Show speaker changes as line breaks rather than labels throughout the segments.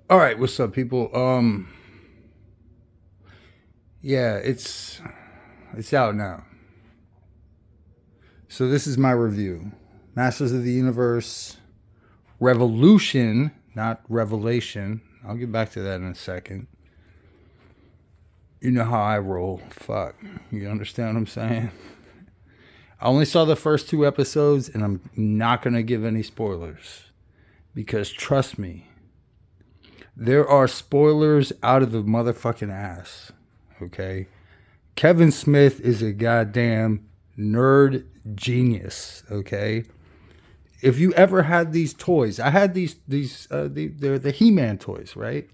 All right, what's up, people? Yeah, it's out now. So this is my review. Masters of the Universe Revolution, not Revelation. I'll get back to that in a second. You know how I roll. Fuck. You understand what I'm saying? I only saw the first two episodes, and I'm not gonna give any spoilers because trust me, there are spoilers out of the motherfucking ass. Okay? Kevin Smith is a goddamn nerd genius. Okay, if you ever had these toys, I had they're the He-Man toys, right?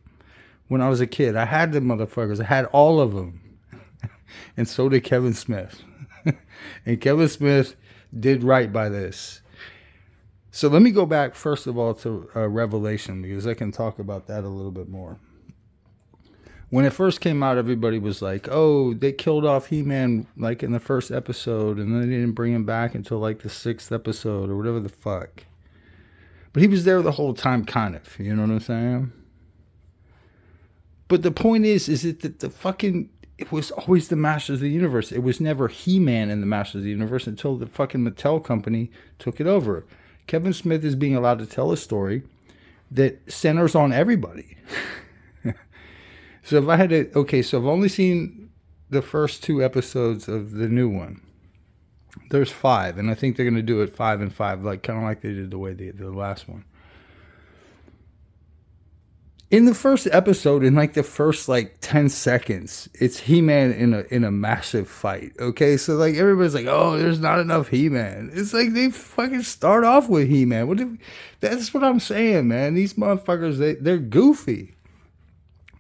When I was a kid, I had the motherfuckers. I had all of them, and so did Kevin Smith. And Kevin Smith did right by this. So let me go back first of all to Revelation because I can talk about that a little bit more. When it first came out, everybody was like, "Oh, they killed off He-Man like in the first episode, and then they didn't bring him back until like the sixth episode or whatever the fuck." But he was there the whole time, kind of. You know what I'm saying? But the point is that the fucking it was always the Masters of the Universe. It was never He-Man in the Masters of the Universe until the fucking Mattel company took it over. Kevin Smith is being allowed to tell a story that centers on everybody. So if I had to, okay, so I've only seen the first two episodes of the new one. There's five, and I think they're gonna do it 5 and 5, like kind of like they did the way they did the last one. In the first episode, in like the first like 10 seconds, it's He-Man in a massive fight. Okay, so like everybody's like, "Oh, there's not enough He-Man." It's like they fucking start off with He-Man. That's what I'm saying, man. These motherfuckers, they're goofy.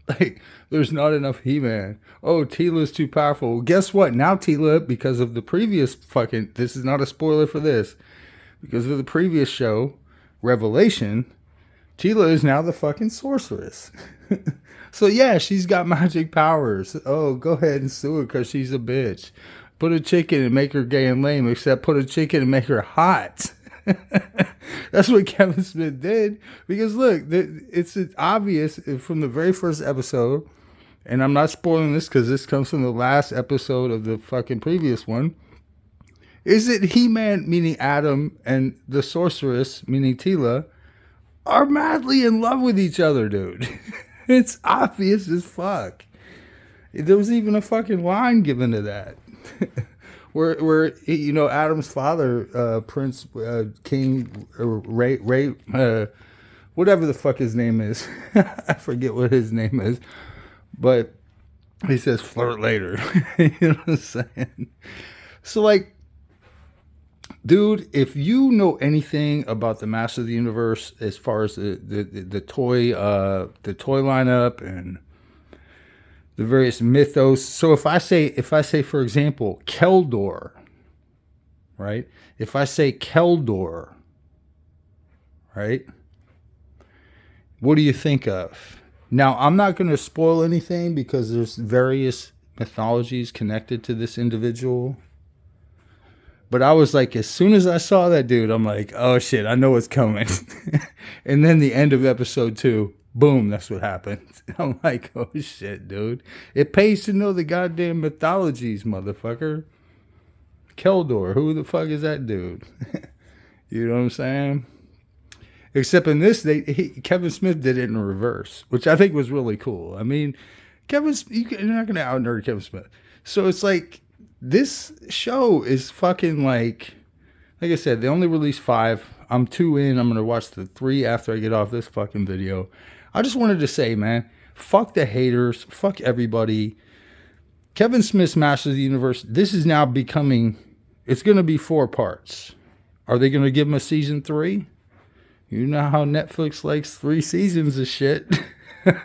Like, there's not enough He-Man. Oh, Teela's too powerful. Well, guess what? Now Teela, because of the previous fucking, this is not a spoiler for this, because of the previous show, Revelation, Teela is now the fucking sorceress. So yeah, she's got magic powers. Oh, go ahead and sue her because she's a bitch. Put a chicken and make her gay and lame, except put a chicken and make her hot. That's what Kevin Smith did. Because look, it's obvious from the very first episode, and I'm not spoiling this because this comes from the last episode of the fucking previous one. Is it He-Man, meaning Adam, and the sorceress, meaning Teela, are madly in love with each other, dude. It's obvious as fuck. There was even a fucking line given to that. where you know Adam's father, Prince King Ray, whatever the fuck his name is, I forget what his name is, but he says flirt later. You know what I'm saying? So like, dude, if you know anything about the Master of the Universe as far as the toy lineup and the various mythos. So if I say for example Keldor, right? If I say Keldor, right? What do you think of? Now, I'm not going to spoil anything because there's various mythologies connected to this individual. But I was like, as soon as I saw that dude, I'm like, oh shit, I know what's coming. And then the end of episode 2, boom, that's what happened. I'm like, oh shit, dude. It pays to know the goddamn mythologies, motherfucker. Keldor, who the fuck is that dude? You know what I'm saying? Except in this, Kevin Smith did it in reverse, which I think was really cool. I mean, you're not going to out nerd Kevin Smith. So it's like, this show is fucking like I said, they only released 5. I'm 2 in. I'm going to watch the 3 after I get off this fucking video. I just wanted to say, man, fuck the haters. Fuck everybody. Kevin Smith's Masters of the Universe, this is now becoming, it's going to be 4 parts. Are they going to give him a season 3? You know how Netflix likes 3 seasons of shit.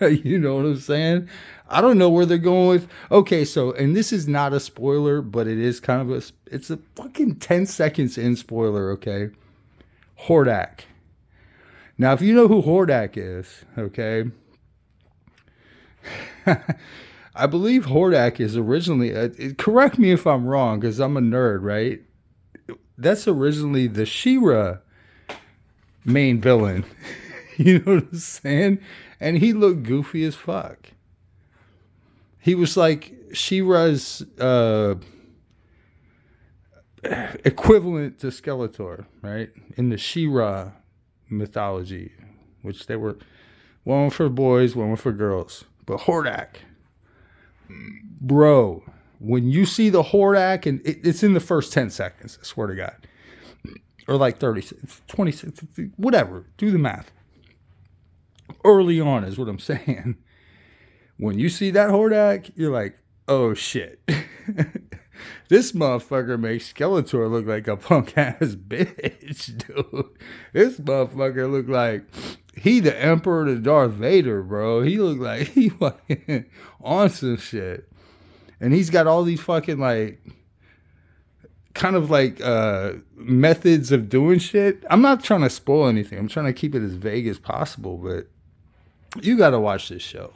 You know what I'm saying? I don't know where they're going with. Okay, so, and this is not a spoiler, but it is kind of it's a fucking 10 seconds in spoiler, okay? Hordak. Now, if you know who Hordak is, okay, I believe Hordak is originally, correct me if I'm wrong, because I'm a nerd, right? That's originally the She-Ra main villain. You know what I'm saying? And he looked goofy as fuck. He was like She-Ra's equivalent to Skeletor, right? In the She-Ra mythology, which they were one for boys, one for girls. But Hordak, bro, when you see the Hordak, and it's in the first 10 seconds, I swear to God. Or like 30, 20, whatever. Do the math. Early on is what I'm saying. When you see that Hordak, you're like, oh shit. This motherfucker makes Skeletor look like a punk ass bitch, dude. This motherfucker look like he the Emperor to Darth Vader, bro. He look like he fucking on some shit. And he's got all these fucking like kind of like methods of doing shit. I'm not trying to spoil anything. I'm trying to keep it as vague as possible, but you got to watch this show.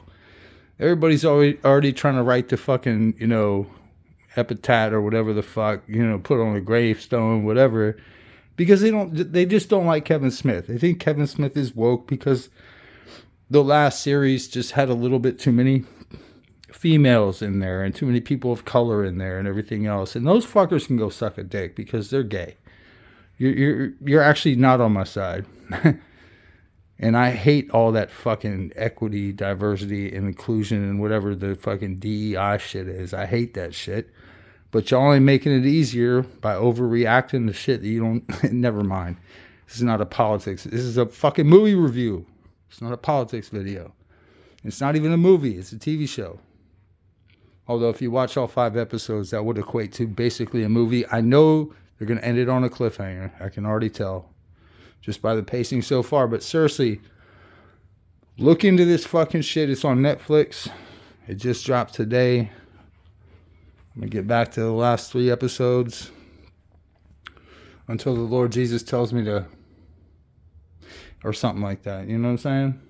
Everybody's already trying to write the fucking, epitaph or whatever the fuck, put on a gravestone, whatever, because they just don't like Kevin Smith. They think Kevin Smith is woke because the last series just had a little bit too many females in there and too many people of color in there and everything else. And those fuckers can go suck a dick because they're gay. You're actually not on my side. And I hate all that fucking equity, diversity, and inclusion and whatever the fucking DEI shit is. I hate that shit. But y'all ain't making it easier by overreacting to shit that you don't... Never mind. This is not a politics. This is a fucking movie review. It's not a politics video. It's not even a movie. It's a TV show. Although if you watch all 5 episodes, that would equate to basically a movie. I know they're going to end it on a cliffhanger. I can already tell. Just by the pacing so far. But seriously, look into this fucking shit. It's on Netflix. It just dropped today. I'm going to get back to the last 3 episodes until the Lord Jesus tells me to, or something like that. You know what I'm saying?